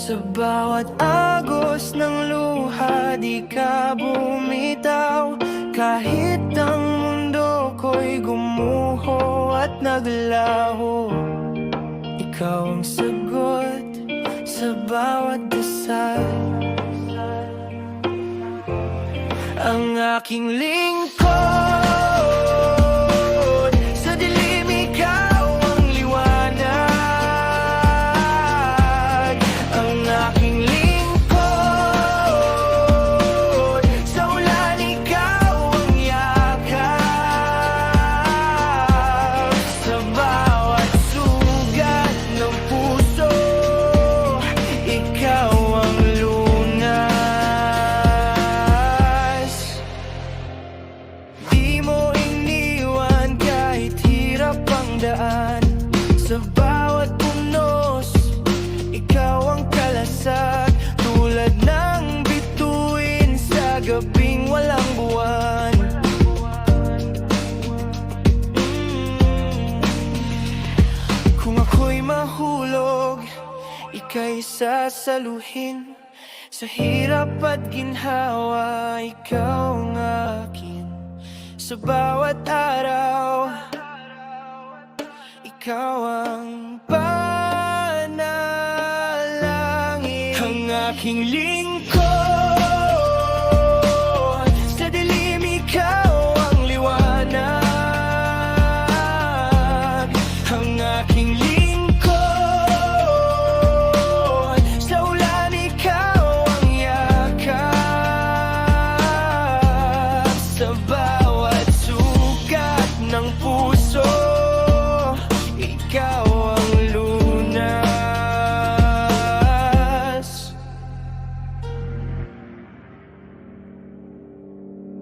Sa bawat agos ng luha, di ka bumitaw. Kahit ang mundo ko'y gumuho at naglaho, ikaw ang sagot sa bawat dasal. Ang aking lingkod, sa dilim ikaw ang liwanag. Ang aking lingkod, sa ulan ikaw ang yakap. Sa bawat sugat ng puso, ikaw ang lunas. Di mo iniwan kahit hirap ang daan. Sa bawat punos, ikaw ang kalasag. Tulad ng bituin sa gabing walang buwan. Kung ako'y mahulog, ika'y sasaluhin. Sa hirap at ginhawa, ikaw ang akin. Sa bawat araw, ikaw ang panalangin. Ang aking lingkod, sa dilim ikaw ang liwanag. Ang aking lingkod, sa ulan ikaw ang yakap. Sa bawat sugat ng puso,